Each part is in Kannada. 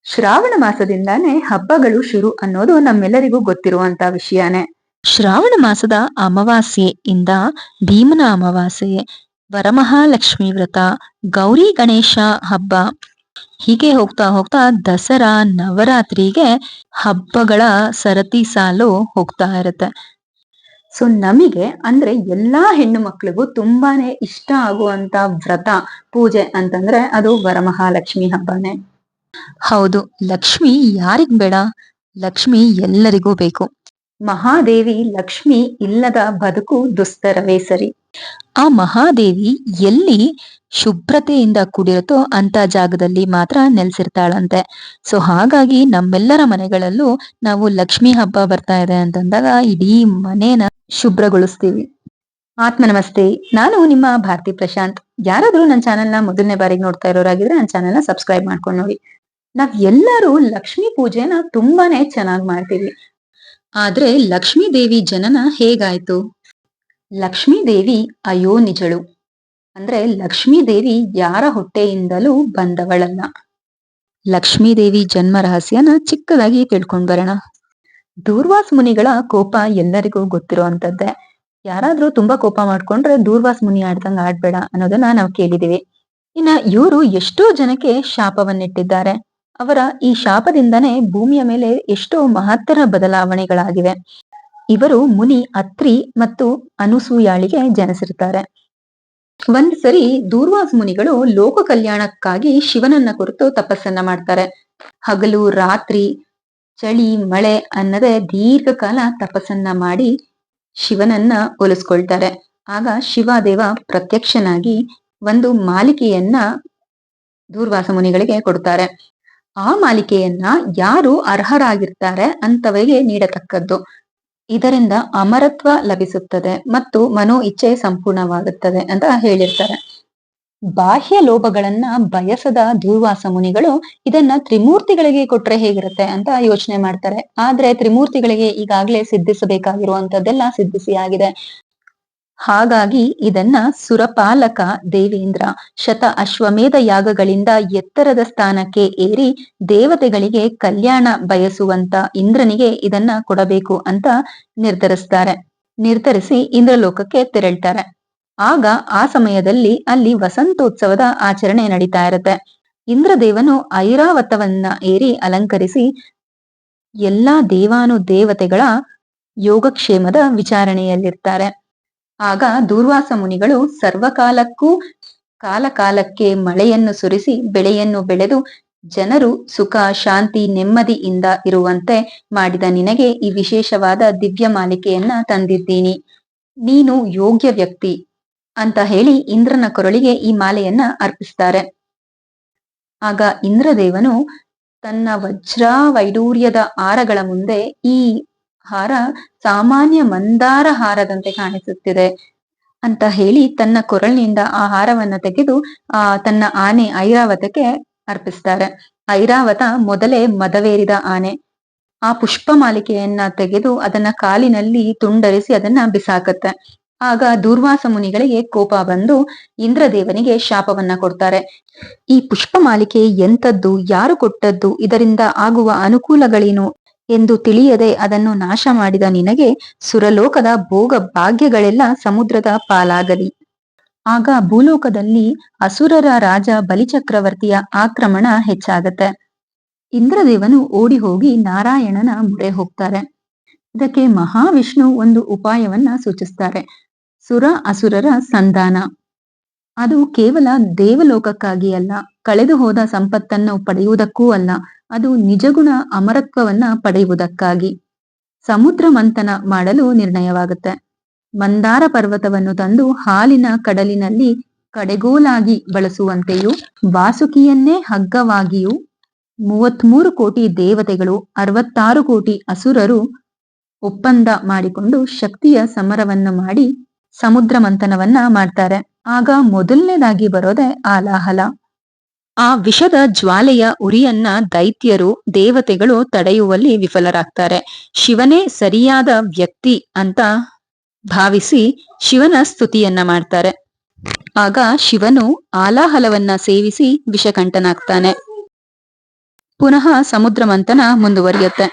ಶ್ರಾವಣ ಮಾಸದಿಂದಾನೇ ಹಬ್ಬಗಳು ಶುರು ಅನ್ನೋದು ನಮ್ಮೆಲ್ಲರಿಗೂ ಗೊತ್ತಿರುವಂತ ವಿಷಯನೇ. ಶ್ರಾವಣ ಮಾಸದ ಅಮಾವಾಸ್ಯೆಯಿಂದ ಭೀಮನ ಅಮಾವಾಸ್ಯೆ, ವರಮಹಾಲಕ್ಷ್ಮಿ ವ್ರತ, ಗೌರಿ ಗಣೇಶ ಹಬ್ಬ, ಹೀಗೆ ಹೋಗ್ತಾ ಹೋಗ್ತಾ ದಸರಾ, ನವರಾತ್ರಿಗೆ ಹಬ್ಬಗಳ ಸರತಿ ಸಾಲು ಹೋಗ್ತಾ ಇರುತ್ತೆ. ಸೊ ನಮಗೆ ಅಂದ್ರೆ ಎಲ್ಲಾ ಹೆಣ್ಣು ಮಕ್ಳಿಗೂ ತುಂಬಾನೇ ಇಷ್ಟ ಆಗುವಂತ ವ್ರತ ಪೂಜೆ ಅಂತಂದ್ರೆ ಅದು ವರಮಹಾಲಕ್ಷ್ಮಿ ಹಬ್ಬನೇ. ಹೌದು, ಲಕ್ಷ್ಮಿ ಯಾರಿಗ್ ಬೇಡ? ಲಕ್ಷ್ಮಿ ಎಲ್ಲರಿಗೂ ಬೇಕು. ಮಹಾದೇವಿ ಲಕ್ಷ್ಮಿ ಇಲ್ಲದ ಬದುಕು ದುಸ್ತರವೇ ಸರಿ. ಆ ಮಹಾದೇವಿ ಎಲ್ಲಿ ಶುಭ್ರತೆಯಿಂದ ಕೂಡಿರುತ್ತೋ ಅಂತ ಜಾಗದಲ್ಲಿ ಮಾತ್ರ ನೆಲೆಸಿರ್ತಾಳಂತೆ. ಸೊ ಹಾಗಾಗಿ ನಮ್ಮೆಲ್ಲರ ಮನೆಗಳಲ್ಲೂ ನಾವು ಲಕ್ಷ್ಮಿ ಹಬ್ಬ ಬರ್ತಾ ಇದೆ ಅಂತಂದಾಗ ಇಡೀ ಮನೇನ ಶುಭ್ರಗೊಳಿಸ್ತೀವಿ. ಆತ್ಮ ನಮಸ್ತೆ, ನಾನು ನಿಮ್ಮ ಭಾರತಿ ಪ್ರಶಾಂತ್. ಯಾರಾದ್ರೂ ನನ್ನ ಚಾನೆಲ್ನ ಮೊದಲನೇ ಬಾರಿಗೆ ನೋಡ್ತಾ ಇರೋರಾಗಿದ್ರೆ ನನ್ನ ಚಾನೆಲ್ನ ಸಬ್ಸ್ಕ್ರೈಬ್ ಮಾಡ್ಕೊಂಡು ನೋಡಿ. ನಾವ್ ಎಲ್ಲರೂ ಲಕ್ಷ್ಮಿ ಪೂಜೆನ ತುಂಬಾನೇ ಚೆನ್ನಾಗಿ ಮಾಡ್ತೀವಿ. ಆದ್ರೆ ಲಕ್ಷ್ಮೀ ದೇವಿ ಜನನ ಹೇಗಾಯ್ತು? ಲಕ್ಷ್ಮೀ ದೇವಿ ಅಯೋನಿಜಳು. ಅಂದ್ರೆ ಲಕ್ಷ್ಮೀ ದೇವಿ ಯಾರ ಹೊಟ್ಟೆಯಿಂದಲೂ ಬಂದವಳಲ್ಲ. ಲಕ್ಷ್ಮೀ ದೇವಿ ಜನ್ಮ ರಹಸ್ಯನ ಚಿಕ್ಕದಾಗಿ ತಿಳ್ಕೊಂಡ್ ಬರೋಣ. ದೂರ್ವಾಸ ಮುನಿಗಳ ಕೋಪ ಎಲ್ಲರಿಗೂ ಗೊತ್ತಿರುವಂತದ್ದೇ. ಯಾರಾದ್ರೂ ತುಂಬಾ ಕೋಪ ಮಾಡ್ಕೊಂಡ್ರೆ ದೂರ್ವಾಸ ಮುನಿ ಆಡ್ದಂಗ ಆಡ್ಬೇಡ ಅನ್ನೋದನ್ನ ನಾವು ಕೇಳಿದೀವಿ. ಇನ್ನ ಇವರು ಎಷ್ಟೋ ಜನಕ್ಕೆ ಶಾಪವನ್ನಿಟ್ಟಿದ್ದಾರೆ. ಅವರ ಈ ಶಾಪದಿಂದನೇ ಭೂಮಿಯ ಮೇಲೆ ಎಷ್ಟೋ ಮಹತ್ತರ ಬದಲಾವಣೆಗಳಾಗಿವೆ. ಇವರು ಮುನಿ ಅತ್ರಿ ಮತ್ತು ಅನುಸೂಯಾಳಿಗೆ ಜನಿಸಿರ್ತಾರೆ. ಒಂದ್ ಸರಿ ದೂರ್ವಾಸ ಮುನಿಗಳು ಲೋಕ ಕಲ್ಯಾಣಕ್ಕಾಗಿ ಶಿವನನ್ನ ಕುರಿತು ತಪಸ್ಸನ್ನ ಮಾಡ್ತಾರೆ. ಹಗಲು ರಾತ್ರಿ, ಚಳಿ ಮಳೆ ಅನ್ನದೇ ದೀರ್ಘಕಾಲ ತಪಸ್ಸನ್ನ ಮಾಡಿ ಶಿವನನ್ನ ಒಲಿಸ್ಕೊಳ್ತಾರೆ. ಆಗ ಶಿವದೇವ ಪ್ರತ್ಯಕ್ಷನಾಗಿ ಒಂದು ಮಾಲಿಕೆಯನ್ನ ದೂರ್ವಾಸ ಮುನಿಗಳಿಗೆ ಕೊಡ್ತಾರೆ. ಆ ಮಾಲಿಕೆಯನ್ನ ಯಾರು ಅರ್ಹರಾಗಿರ್ತಾರೆ ಅಂತವರಿಗೆ ನೀಡತಕ್ಕದ್ದು. ಇದರಿಂದ ಅಮರತ್ವ ಲಭಿಸುತ್ತದೆ ಮತ್ತು ಮನೋ ಇಚ್ಛೆ ಸಂಪೂರ್ಣವಾಗುತ್ತದೆ ಅಂತ ಹೇಳಿರ್ತಾರೆ. ಬಾಹ್ಯ ಲೋಭಗಳನ್ನ ಬಯಸದ ದೂರ್ವಾಸ ಮುನಿಗಳು ಇದನ್ನ ತ್ರಿಮೂರ್ತಿಗಳಿಗೆ ಕೊಟ್ರೆ ಹೇಗಿರುತ್ತೆ ಅಂತ ಯೋಚನೆ ಮಾಡ್ತಾರೆ. ಆದ್ರೆ ತ್ರಿಮೂರ್ತಿಗಳಿಗೆ ಈಗಾಗ್ಲೇ ಸಿದ್ಧಿಸಬೇಕಾಗಿರುವಂತದ್ದೆಲ್ಲ ಸಿದ್ಧಿಸಿ ಆಗಿದೆ. ಹಾಗಾಗಿ ಇದನ್ನ ಸುರಪಾಲಕ ದೇವೇಂದ್ರ ಅಶ್ವಮೇಧ ಯಾಗಗಳಿಂದ ಎತ್ತರದ ಸ್ಥಾನಕ್ಕೆ ಏರಿ ದೇವತೆಗಳಿಗೆ ಕಲ್ಯಾಣ ಬಯಸುವಂತ ಇಂದ್ರನಿಗೆ ಇದನ್ನ ಕೊಡಬೇಕು ಅಂತ ನಿರ್ಧರಿಸಿ ಇಂದ್ರಲೋಕಕ್ಕೆ ತೆರಳ್ತಾರೆ. ಆಗ ಆ ಸಮಯದಲ್ಲಿ ಅಲ್ಲಿ ವಸಂತೋತ್ಸವದ ಆಚರಣೆ ನಡೀತಾ ಇರುತ್ತೆ. ಇಂದ್ರದೇವನು ಐರಾವತವನ್ನ ಏರಿ ಅಲಂಕರಿಸಿ ಎಲ್ಲಾ ದೇವಾನು ದೇವತೆಗಳ ಯೋಗಕ್ಷೇಮದ ವಿಚಾರಣೆಯಲ್ಲಿರ್ತಾರೆ. ಆಗ ದೂರ್ವಾಸ ಮುನಿಗಳು ಸರ್ವಕಾಲಕ್ಕೂ ಕಾಲಕಾಲಕ್ಕೆ ಮಳೆಯನ್ನು ಸುರಿಸಿ ಬೆಳೆಯನ್ನು ಬೆಳೆದು ಜನರು ಸುಖ ಶಾಂತಿ ನೆಮ್ಮದಿಯಿಂದ ಇರುವಂತೆ ಮಾಡಿದ ನಿನಗೆ ಈ ವಿಶೇಷವಾದ ದಿವ್ಯ ಮಾಲಿಕೆಯನ್ನ ತಂದಿದ್ದೀನಿ, ನೀನು ಯೋಗ್ಯ ವ್ಯಕ್ತಿ ಅಂತ ಹೇಳಿ ಇಂದ್ರನ ಕೊರಳಿಗೆ ಈ ಮಾಲೆಯನ್ನ ಅರ್ಪಿಸ್ತಾರೆ. ಆಗ ಇಂದ್ರದೇವನು ತನ್ನ ವಜ್ರ ವೈಡೂರ್ಯದ ಹಾರಗಳ ಮುಂದೆ ಈ ಹಾರ ಸಾಮಾನ್ಯ ಮಂದಾರ ಹಾರದಂತೆ ಕಾಣಿಸುತ್ತಿದೆ ಅಂತ ಹೇಳಿ ತನ್ನ ಕೊರಳಿನಿಂದ ಆ ಹಾರವನ್ನ ತೆಗೆದು ತನ್ನ ಆನೆ ಐರಾವತಕ್ಕೆ ಅರ್ಪಿಸ್ತಾರೆ. ಐರಾವತ ಮೊದಲೇ ಮದವೇರಿದ ಆನೆ. ಆ ಪುಷ್ಪ ಮಾಲಿಕೆಯನ್ನ ತೆಗೆದು ಅದನ್ನ ಕಾಲಿನಲ್ಲಿ ತುಂಡರಿಸಿ ಅದನ್ನ ಬಿಸಾಕತ್ತೆ. ಆಗ ದೂರ್ವಾಸ ಮುನಿಗಳಿಗೆ ಕೋಪ ಬಂದು ಇಂದ್ರದೇವನಿಗೆ ಶಾಪವನ್ನ ಕೊಡ್ತಾರೆ. ಈ ಪುಷ್ಪ ಮಾಲಿಕೆ ಎಂತದ್ದು, ಯಾರು ಕೊಟ್ಟದ್ದು, ಇದರಿಂದ ಆಗುವ ಅನುಕೂಲಗಳೇನು ಎಂದು ತಿಳಿಯದೆ ಅದನ್ನು ನಾಶ ಮಾಡಿದ ನಿನಗೆ ಸುರಲೋಕದ ಭೋಗ ಭಾಗ್ಯಗಳೆಲ್ಲ ಸಮುದ್ರದ ಪಾಲಾಗಲಿ. ಆಗ ಭೂಲೋಕದಲ್ಲಿ ಅಸುರರ ರಾಜ ಬಲಿಚಕ್ರವರ್ತಿಯ ಆಕ್ರಮಣ ಹೆಚ್ಚಾಗತ್ತೆ. ಇಂದ್ರದೇವನು ಓಡಿ ಹೋಗಿ ನಾರಾಯಣನ ಮೊರೆ ಹೋಗ್ತಾರೆ. ಇದಕ್ಕೆ ಮಹಾವಿಷ್ಣು ಒಂದು ಉಪಾಯವನ್ನ ಸೂಚಿಸ್ತಾರೆ. ಸುರ ಅಸುರರ ಸಂಧಾನ. ಅದು ಕೇವಲ ದೇವಲೋಕಕ್ಕಾಗಿ ಅಲ್ಲ, ಕಳೆದು ಹೋದ ಸಂಪತ್ತನ್ನು ಪಡೆಯುವುದಕ್ಕೂ ಅಲ್ಲ, ಅದು ನಿಜಗುಣ ಅಮರತ್ವವನ್ನ ಪಡೆಯುವುದಕ್ಕಾಗಿ. ಸಮುದ್ರ ಮಂಥನ ಮಾಡಲು ನಿರ್ಣಯವಾಗುತ್ತೆ. ಮಂದಾರ ಪರ್ವತವನ್ನು ತಂದು ಹಾಲಿನ ಕಡಲಿನಲ್ಲಿ ಕಡೆಗೋಲಾಗಿ ಬಳಸುವಂತೆಯೂ, ವಾಸುಕಿಯನ್ನೇ ಹಗ್ಗವಾಗಿಯೂ 33 ಕೋಟಿ ದೇವತೆಗಳು 66 ಕೋಟಿ ಅಸುರರು ಒಪ್ಪಂದ ಮಾಡಿಕೊಂಡು ಶಕ್ತಿಯ ಸಮರವನ್ನು ಮಾಡಿ ಸಮುದ್ರ ಮಂಥನವನ್ನ ಮಾಡ್ತಾರೆ. ಆಗ ಮೊದಲನೇದಾಗಿ ಬರೋದೆ ಆಲಾಹಲ. ಆ ವಿಷದ ಜ್ವಾಲೆಯ ಉರಿಯನ್ನ ದೈತ್ಯರು ದೇವತೆಗಳು ತಡೆಯುವಲ್ಲಿ ವಿಫಲರಾಗ್ತಾರೆ. ಶಿವನೇ ಸರಿಯಾದ ವ್ಯಕ್ತಿ ಅಂತ ಭಾವಿಸಿ ಶಿವನ ಸ್ತುತಿಯನ್ನ ಮಾಡ್ತಾರೆ. ಆಗ ಶಿವನು ಆಲಾಹಲವನ್ನ ಸೇವಿಸಿ ವಿಷಕಂಠನಾಗ್ತಾನೆ. ಪುನಃ ಸಮುದ್ರ ಮಂಥನ ಮುಂದುವರಿಯುತ್ತೆ.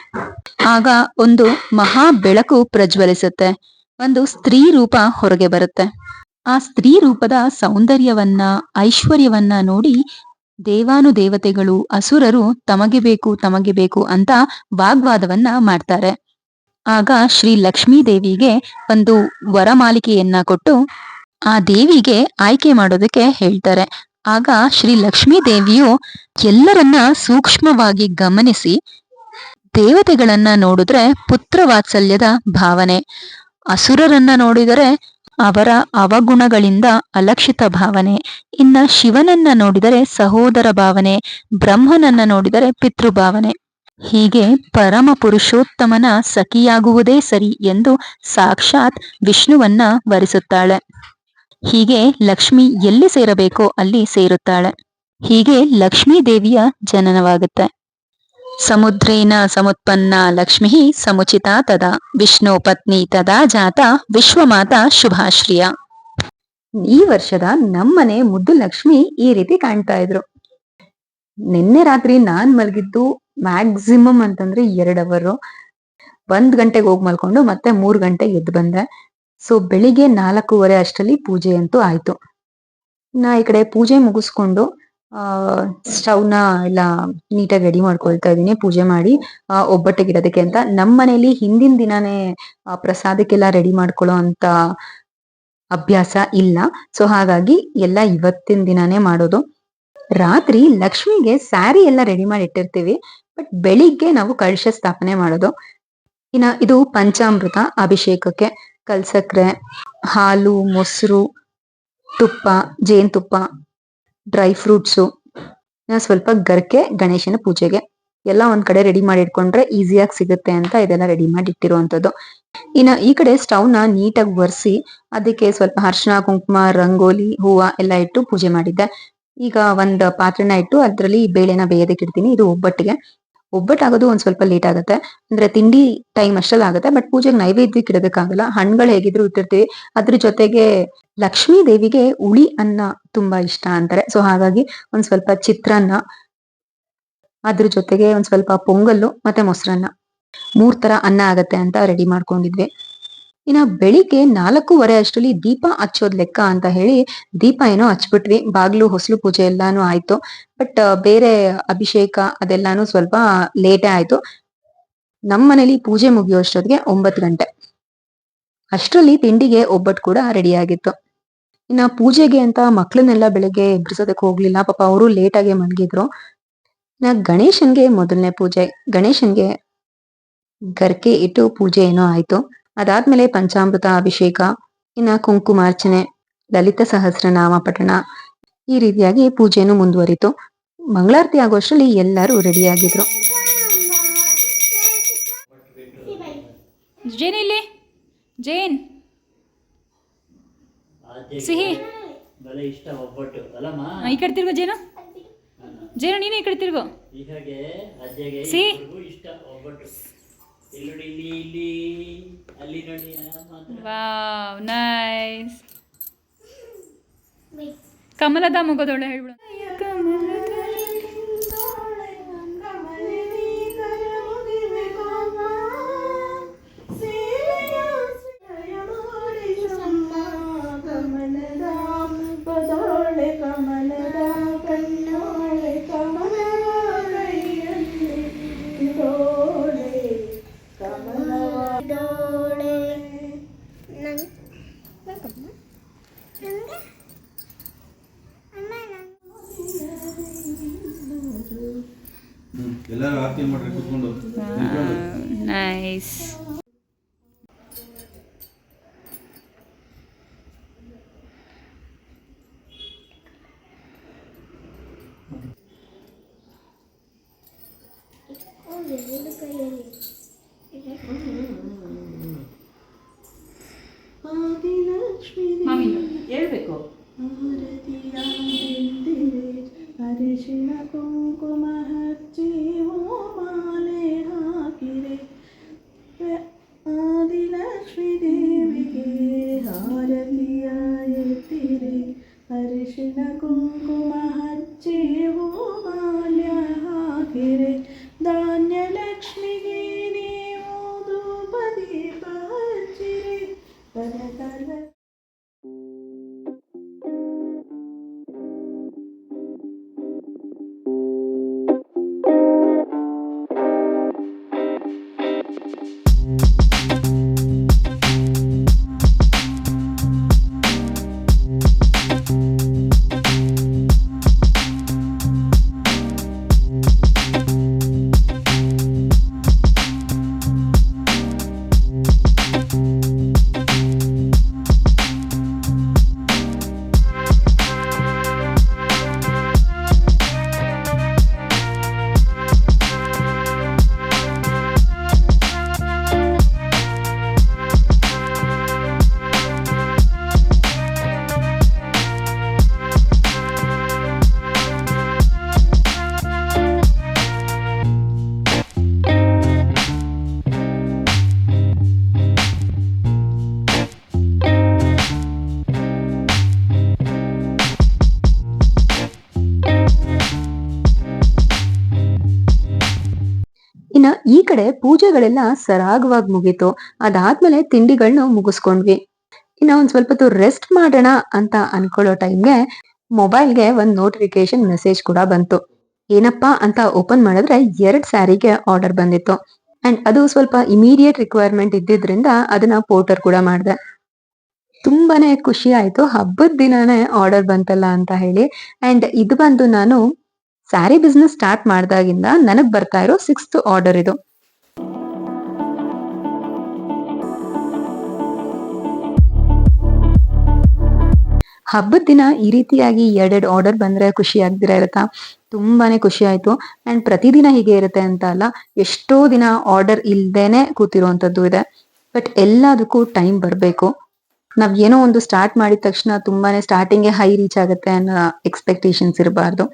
ಆಗ ಒಂದು ಮಹಾ ಬೆಳಕು ಪ್ರಜ್ವಲಿಸುತ್ತೆ. ಒಂದು ಸ್ತ್ರೀ ರೂಪ ಹೊರಗೆ ಬರುತ್ತೆ. ಆ ಸ್ತ್ರೀ ರೂಪದ ಸೌಂದರ್ಯವನ್ನ, ಐಶ್ವರ್ಯವನ್ನ ನೋಡಿ ದೇವಾನುದೇವತೆಗಳು, ಅಸುರರು ತಮಗೆ ಬೇಕು ಅಂತ ವಾಗ್ವಾದವನ್ನ ಮಾಡ್ತಾರೆ. ಆಗ ಶ್ರೀ ಲಕ್ಷ್ಮೀ ದೇವಿಗೆ ಒಂದು ವರಮಾಲಿಕೆಯನ್ನ ಕೊಟ್ಟು ಆ ದೇವಿಗೆ ಆಯ್ಕೆ ಮಾಡೋದಕ್ಕೆ ಹೇಳ್ತಾರೆ. ಆಗ ಶ್ರೀ ಲಕ್ಷ್ಮೀ ದೇವಿಯು ಎಲ್ಲರನ್ನ ಸೂಕ್ಷ್ಮವಾಗಿ ಗಮನಿಸಿ, ದೇವತೆಗಳನ್ನ ನೋಡಿದ್ರೆ ಪುತ್ರ ವಾತ್ಸಲ್ಯದ ಭಾವನೆ, ಅಸುರರನ್ನ ನೋಡಿದರೆ ಅವರ ಅವಗುಣಗಳಿಂದ ಅಲಕ್ಷಿತ ಭಾವನೆ, ಇನ್ನ ಶಿವನನ್ನ ನೋಡಿದರೆ ಸಹೋದರ ಭಾವನೆ, ಬ್ರಹ್ಮನನ್ನ ನೋಡಿದರೆ ಪಿತೃಭಾವನೆ, ಹೀಗೆ ಪರಮ ಪುರುಷೋತ್ತಮನ ಸಖಿಯಾಗುವುದೇ ಸರಿ ಎಂದು ಸಾಕ್ಷಾತ್ ವಿಷ್ಣುವನ್ನ ವರಿಸುತ್ತಾಳೆ. ಹೀಗೆ ಲಕ್ಷ್ಮಿ ಎಲ್ಲಿ ಸೇರಬೇಕೋ ಅಲ್ಲಿ ಸೇರುತ್ತಾಳೆ. ಹೀಗೆ ಲಕ್ಷ್ಮೀ ದೇವಿಯ ಜನನವಾಗುತ್ತೆ. ಸಮುದ್ರೇನ ಸಮುತ್ಪನ್ನ ಲಕ್ಷ್ಮೀ ಸಮುಚಿತಾ ತದಾ ವಿಷ್ಣು ಪತ್ನಿ ತದಾ ಜಾತ ವಿಶ್ವಮಾತಾ ಶುಭಾಶ್ರಿಯ. ಈ ವರ್ಷದ ನಮ್ಮನೆ ಮುದ್ದು ಲಕ್ಷ್ಮಿ ಈ ರೀತಿ ಕಾಣ್ತಾ ಇದ್ರು. ನಿನ್ನೆ ರಾತ್ರಿ ನಾನ್ ಮಲಗಿದ್ದು ಮ್ಯಾಕ್ಸಿಮಮ್ ಅಂತಂದ್ರೆ 2 ಅವರ್. 1 ಗಂಟೆಗೆ ಹೋಗಿ ಮಲ್ಕೊಂಡು ಮತ್ತೆ 3 ಗಂಟೆಗೆ ಎದ್ದು ಬಂದೆ. ಸೊ ಬೆಳಿಗ್ಗೆ 4:15 ಅಷ್ಟರಲ್ಲಿ ಪೂಜೆ ಅಂತೂ ಆಯ್ತು. ಈ ಕಡೆ ಪೂಜೆ ಮುಗಿಸ್ಕೊಂಡು ಸ್ಟವ್ನ ಎಲ್ಲ ನೀಟಾಗಿ ರೆಡಿ ಮಾಡ್ಕೊಳ್ತಾ ಇದೀನಿ, ಪೂಜೆ ಮಾಡಿ ಒಬ್ಬಟ್ಟಿಗಿಡೋದಕ್ಕೆ ಅಂತ. ನಮ್ಮ ಮನೇಲಿ ಹಿಂದಿನ ದಿನಾನೇ ಪ್ರಸಾದಕ್ಕೆಲ್ಲ ರೆಡಿ ಮಾಡ್ಕೊಳ್ಳೋ ಅಂತ ಅಭ್ಯಾಸ ಇಲ್ಲ. ಸೊ ಹಾಗಾಗಿ ಎಲ್ಲ ಇವತ್ತಿನ ದಿನಾನೇ ಮಾಡೋದು. ರಾತ್ರಿ ಲಕ್ಷ್ಮಿಗೆ ಸ್ಯಾರಿ ಎಲ್ಲ ರೆಡಿ ಮಾಡಿ ಇಟ್ಟಿರ್ತೀವಿ, ಬಟ್ ಬೆಳಿಗ್ಗೆ ನಾವು ಕಳಶ ಸ್ಥಾಪನೆ ಮಾಡೋದು. ಇನ್ನ ಇದು ಪಂಚಾಮೃತ ಅಭಿಷೇಕಕ್ಕೆ ಕಲ್ಸಕ್ರೆ, ಹಾಲು, ಮೊಸರು, ತುಪ್ಪ, ಜೇನುತುಪ್ಪ, ಡ್ರೈ ಫ್ರೂಟ್ಸು, ಸ್ವಲ್ಪ ಗರ್ಕೆ ಗಣೇಶನ ಪೂಜೆಗೆ ಎಲ್ಲ ಒಂದ್ ಕಡೆ ರೆಡಿ ಮಾಡಿ ಇಟ್ಕೊಂಡ್ರೆ ಈಸಿಯಾಗಿ ಸಿಗುತ್ತೆ ಅಂತ ಇದೆಲ್ಲ ರೆಡಿ ಮಾಡಿ ಇಟ್ಟಿರುವಂತದ್ದು. ಇನ್ನ ಈ ಕಡೆ ಸ್ಟವ್ನ ನೀಟಾಗಿ ಒರೆಸಿ ಅದಕ್ಕೆ ಸ್ವಲ್ಪ ಅರಿಶಿನ, ಕುಂಕುಮ, ರಂಗೋಲಿ, ಹೂವ ಎಲ್ಲ ಇಟ್ಟು ಪೂಜೆ ಮಾಡಿದ್ದೆ. ಈಗ ಒಂದ್ ಪಾತ್ರೆನ ಇಟ್ಟು ಅದ್ರಲ್ಲಿ ಬೇಳೆನ ಬೇಯೋದಕ್ಕೆ ಇಡ್ತೀನಿ. ಇದು ಒಬ್ಬಟ್ಟಿಗೆ. ಒಬ್ಬಟ್ಟಾಗೋದು ಒಂದ್ ಸ್ವಲ್ಪ ಲೇಟ್ ಆಗುತ್ತೆ, ಅಂದ್ರೆ ತಿಂಡಿ ಟೈಮ್ ಅಷ್ಟಲ್ಲಿ ಆಗುತ್ತೆ, ಬಟ್ ಪೂಜೆಗೆ ನೈವೇದ್ಯಕ್ಕೆ ಇಡೋದಕ್ಕಾಗಲ್ಲ. ಹಣ್ಗಳು ಹೇಗಿದ್ರು ಇಟ್ಟಿರ್ತೀವಿ. ಅದ್ರ ಜೊತೆಗೆ ಲಕ್ಷ್ಮೀ ದೇವಿಗೆ ಹುಳಿ ಅನ್ನ ತುಂಬಾ ಇಷ್ಟ ಅಂತಾರೆ. ಸೊ ಹಾಗಾಗಿ ಒಂದ್ ಸ್ವಲ್ಪ ಚಿತ್ರಾನ್ನ, ಅದ್ರ ಜೊತೆಗೆ ಒಂದ್ ಸ್ವಲ್ಪ ಪೊಂಗಲ್ಲು ಮತ್ತೆ ಮೊಸರನ್ನ, 3 ತರ ಅನ್ನ ಆಗತ್ತೆ ಅಂತ ರೆಡಿ ಮಾಡ್ಕೊಂಡಿದ್ವಿ. ಇನ್ನ ಬೆಳಿಗ್ಗೆ 4:15 ಅಷ್ಟರಲ್ಲಿ ದೀಪ ಹಚ್ಚೋದ್ ಲೆಕ್ಕ ಅಂತ ಹೇಳಿ ದೀಪ ಏನೋ ಹಚ್ಬಿಟ್ವಿ. ಬಾಗ್ಲು, ಹೊಸಲು ಪೂಜೆ ಎಲ್ಲಾನು ಆಯ್ತು, ಬಟ್ ಬೇರೆ ಅಭಿಷೇಕ ಅದೆಲ್ಲಾನು ಸ್ವಲ್ಪ ಲೇಟೇ ಆಯ್ತು. ನಮ್ಮ ಮನೇಲಿ ಪೂಜೆ ಮುಗಿಯೋಷ್ಟೊತ್ತಿಗೆ 9 ಗಂಟೆ. ಅಷ್ಟರಲ್ಲಿ ತಿಂಡಿಗೆ ಒಬ್ಬಟ್ಟು ಕೂಡ ರೆಡಿ ಆಗಿತ್ತು. ಇನ್ನ ಪೂಜೆಗೆ ಅಂತ ಮಕ್ಳನ್ನೆಲ್ಲ ಬೆಳಗ್ಗೆ ಎಬ್ಬಿಸೋದಕ್ಕೆ ಹೋಗ್ಲಿಲ್ಲ, ಪಾಪ ಅವರು ಲೇಟ್ ಆಗಿ ಮಲಗಿದ್ರು. ಗಣೇಶನ್ಗೆ ಮೊದಲನೇ ಪೂಜೆ, ಗಣೇಶನ್ಗೆ ಗರ್ಕೆ ಇಟ್ಟು ಪೂಜೆ ಏನೋ ಆಯ್ತು. ಅದಾದ್ಮೇಲೆ ಪಂಚಾಮೃತ ಅಭಿಷೇಕ, ಇನ್ನ ಕುಂಕುಮಾರ್ಚನೆ, ಲಲಿತ ಸಹಸ್ರನಾಮ ಪಠಣ, ಈ ರೀತಿಯಾಗಿ ಪೂಜೆನೂ ಮುಂದುವರಿತು. ಮಂಗಳಾರತಿ ಆಗೋಷ್ಟರಲ್ಲಿ ಎಲ್ಲರೂ ರೆಡಿ ಆಗಿದ್ರು. ಜೇನ್ ಇಲ್ಲಿ, ಜೇನ್ ಸಿಹಿ ಈ ಕಡೆ ತಿರ್ಗೋ ಜೇನು, ಜೇನು ನೀನು ಈ ಕಡೆ ತಿರ್ಗೋ. ಸಿಹಿ ವಾವ್, ನೈಸ್. ಕಮಲದ ಮುಖದೊಳೆ ಹೇಳ್ಬಿಡು. ಎಲ್ಲರೂ ಆರತಿ ಮಾಡ್ರಿ ಕೂತ್ಕೊಂಡು. ನೈಸ್. ಹೇಳ್ಬೇಕು. ಅರಿಶಿನ ಕುಂಕುಮ ಹಚ್ಚಿ ಮಾಲೆ ಹಾಕಿರೆ, ಆದಿಲಕ್ಷ್ಮೀ ದೇವಿಗೆ ಹಾರತಿಯ ಎತ್ತಿರೆ. ಅರಿಶಿನ ಕುಂಕುಮ ಹಚ್ಚಿ ಮಾಲೆ ಹಾಕಿರೆ, ಇನ್ನ ಈ ಕಡೆ ಪೂಜೆಗಳೆಲ್ಲ ಸರಾಗವಾಗಿ ಮುಗೀತು. ಅದಾದ್ಮೇಲೆ ತಿಂಡಿಗಳನ್ನ ಮುಗಿಸ್ಕೊಂಡ್ವಿ. ಇನ್ನ ಒಂದ್ ಸ್ವಲ್ಪ ಹೊತ್ತು ರೆಸ್ಟ್ ಮಾಡೋಣ ಅಂತ ಅನ್ಕೊಳ್ಳೋ ಟೈಮ್ಗೆ ಮೊಬೈಲ್ಗೆ ಒಂದ್ ನೋಟಿಫಿಕೇಶನ್ ಮೆಸೇಜ್ ಕೂಡ ಬಂತು. ಏನಪ್ಪಾ ಅಂತ ಓಪನ್ ಮಾಡಿದ್ರೆ 2 ಸ್ಯಾರಿಗೆ ಆರ್ಡರ್ ಬಂದಿತ್ತು. ಅಂಡ್ ಅದು ಸ್ವಲ್ಪ ಇಮಿಡಿಯೇಟ್ ರಿಕ್ವೈರ್ಮೆಂಟ್ ಇದ್ದಿದ್ರಿಂದ ಅದನ್ನ ಪೋರ್ಟರ್ ಕೂಡ ಮಾಡಿದೆ. ತುಂಬಾನೇ ಖುಷಿ ಆಯ್ತು, ಹಬ್ಬದ ದಿನಾನೇ ಆರ್ಡರ್ ಬಂತಲ್ಲ ಅಂತ ಹೇಳಿ. ಅಂಡ್ ಇದು ಬಂದು ನಾನು ಸ್ಯಾರಿ ಬಿಸ್ನೆಸ್ ಸ್ಟಾರ್ಟ್ ಮಾಡ್ದಾಗಿಂದ ನನಗ್ ಬರ್ತಾ ಇರೋ 6th ಆರ್ಡರ್ ಇದು. ಹಬ್ಬದ ದಿನ ಈ ರೀತಿಯಾಗಿ 2 ಆರ್ಡರ್ ಬಂದ್ರೆ ಖುಷಿ ಆಗ್ದಿರ ಇರತ್ತಾ? ತುಂಬಾನೇ ಖುಷಿ ಆಯ್ತು. ಅಂಡ್ ಪ್ರತಿದಿನ ಹೀಗೆ ಇರುತ್ತೆ ಅಂತ ಅಲ್ಲ, ಎಷ್ಟೋ ದಿನ ಆರ್ಡರ್ ಇಲ್ದೇನೆ ಕೂತಿರುವಂತದ್ದು ಇದೆ. ಬಟ್ ಎಲ್ಲದಕ್ಕೂ ಟೈಮ್ ಬರ್ಬೇಕು. ನಾವ್ ಏನೋ ಒಂದು ಸ್ಟಾರ್ಟ್ ಮಾಡಿದ ತಕ್ಷಣ ತುಂಬಾನೇ ಸ್ಟಾರ್ಟಿಂಗ್ ಹೈ ರೀಚ್ ಆಗುತ್ತೆ ಅನ್ನೋ ಎಕ್ಸ್ಪೆಕ್ಟೇಷನ್ಸ್ ಇರಬಾರ್ದು.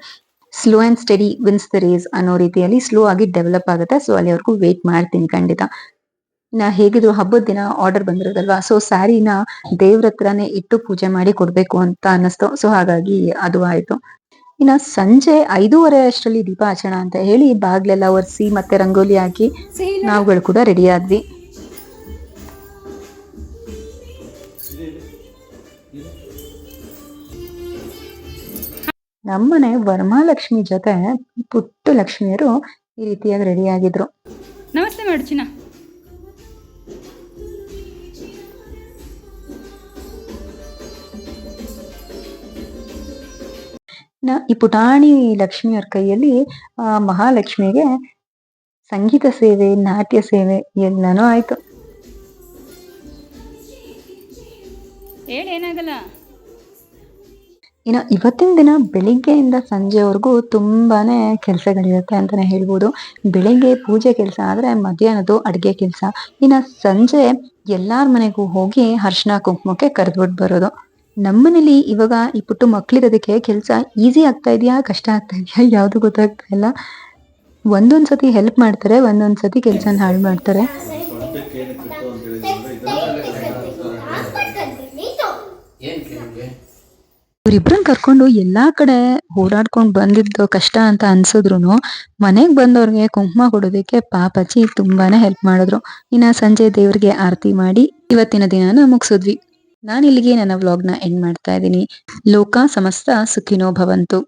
Slow and steady wins the race ಅನ್ನೋ ರೀತಿಯಲ್ಲಿ ಸ್ಲೋ ಆಗಿ ಡೆವಲಪ್ ಆಗುತ್ತೆ. ಸೊ ಅಲ್ಲಿವರೆಗೂ ವೇಟ್ ಮಾಡ್ತೀನಿ ಖಂಡಿತ. ಇನ್ನ ಹೇಗಿದ್ರು ಹಬ್ಬದ ದಿನ ಆರ್ಡರ್ ಬಂದಿರೋದಲ್ವಾ, ಸೊ ಸ್ಯಾರಿನ ದೇವ್ರ ಹತ್ರನೇ ಇಟ್ಟು ಪೂಜೆ ಮಾಡಿ ಕೊಡ್ಬೇಕು ಅಂತ ಅನ್ನಿಸ್ತು. ಸೊ ಹಾಗಾಗಿ ಅದು ಆಯ್ತು. ಇನ್ನ ಸಂಜೆ 5:30 ಅಷ್ಟರಲ್ಲಿ ದೀಪ ಹಚ್ಚೋಣ ಅಂತ ಹೇಳಿ ಬಾಗ್ಲೆಲ್ಲ ಒರೆಸಿ ಮತ್ತೆ ರಂಗೋಲಿ ಹಾಕಿ ನಾವುಗಳು ಕೂಡ ರೆಡಿ ಆದ್ವಿ. ನಮ್ಮನೆ ವರಮಹಾಲಕ್ಷ್ಮಿ ಜೊತೆ ಪುಟ್ಟ ಲಕ್ಷ್ಮಿಯರು ಈ ರೀತಿಯಾಗಿ ರೆಡಿ ಆಗಿದ್ರು. ನಮಸ್ತೆ ಮಾಡು ಚಿನ್ನ. ಈ ಪುಟಾಣಿ ಲಕ್ಷ್ಮಿಯವ್ರ ಕೈಯಲ್ಲಿ ಮಹಾಲಕ್ಷ್ಮಿಗೆ ಸಂಗೀತ ಸೇವೆ, ನಾಟ್ಯ ಸೇವೆ ಎಲ್ಲಾನು ಆಯ್ತು. ಹೇಳಿ, ಏನಾಗಲ್ಲ. ಇನ್ನು ಇವತ್ತಿನ ದಿನ ಬೆಳಿಗ್ಗೆಯಿಂದ ಸಂಜೆವರೆಗೂ ತುಂಬಾನೇ ಕೆಲಸಗಳಿರುತ್ತೆ ಅಂತಾನೆ ಹೇಳ್ಬೋದು. ಬೆಳಿಗ್ಗೆ ಪೂಜೆ ಕೆಲಸ ಆದ್ರೆ ಮಧ್ಯಾಹ್ನದ್ದು ಅಡ್ಗೆ ಕೆಲಸ, ಇನ್ನ ಸಂಜೆ ಎಲ್ಲಾರ ಮನೆಗೂ ಹೋಗಿ ಅರ್ಶಿನ ಕುಂಕುಮಕ್ಕೆ ಕರೆದ್ಬಿಟ್ಟು ಬರೋದು. ನಮ್ಮನೇಲಿ ಇವಾಗ ಈ ಪುಟ್ಟು ಮಕ್ಳಿರೋದಕ್ಕೆ ಕೆಲಸ ಈಸಿ ಆಗ್ತಾ ಇದೆಯಾ, ಕಷ್ಟ ಆಗ್ತಾ ಇದೆಯಾ ಯಾವ್ದು ಗೊತ್ತಾಗ್ತಾ ಇಲ್ಲ. ಒಂದೊಂದ್ಸತಿ ಹೆಲ್ಪ್ ಮಾಡ್ತಾರೆ, ಒಂದೊಂದ್ಸತಿ ಕೆಲ್ಸನ ಹಾಳು ಮಾಡ್ತಾರೆ. ಸೊಂಟಕ್ಕೆ ಏನಕ್ಕೆ ಇತ್ತು ಅಂತ ಹೇಳಿದ್ರೆ ಇವ್ರಿಬ್ರನ್ನ ಕರ್ಕೊಂಡು ಎಲ್ಲಾ ಕಡೆ ಓಡಾಡ್ಕೊಂಡ್ ಬಂದಿದ್ದು ಕಷ್ಟ ಅಂತ ಅನ್ಸಿದ್ರು ಮನೆಗ್ ಬಂದವ್ರಿಗೆ ಕುಂಕುಮ ಕೊಡೋದಕ್ಕೆ ಪಾಪಚ್ಚಿ ತುಂಬಾನೇ ಹೆಲ್ಪ್ ಮಾಡಿದ್ರು. ಇನ್ನ ಸಂಜೆ ದೇವ್ರಿಗೆ ಆರತಿ ಮಾಡಿ ಇವತ್ತಿನ ದಿನಾನ ಮುಗಿಸಿದ್ವಿ. ನಾನು ಇಲ್ಲಿಗೆ ನನ್ನ ವ್ಲಾಗ್ನ ಎಂಡ್ ಮಾಡ್ತಾ ಇದ್ದೀನಿ. ಲೋಕ ಸಮಸ್ತ ಸುಖಿನೋ ಭವಂತು.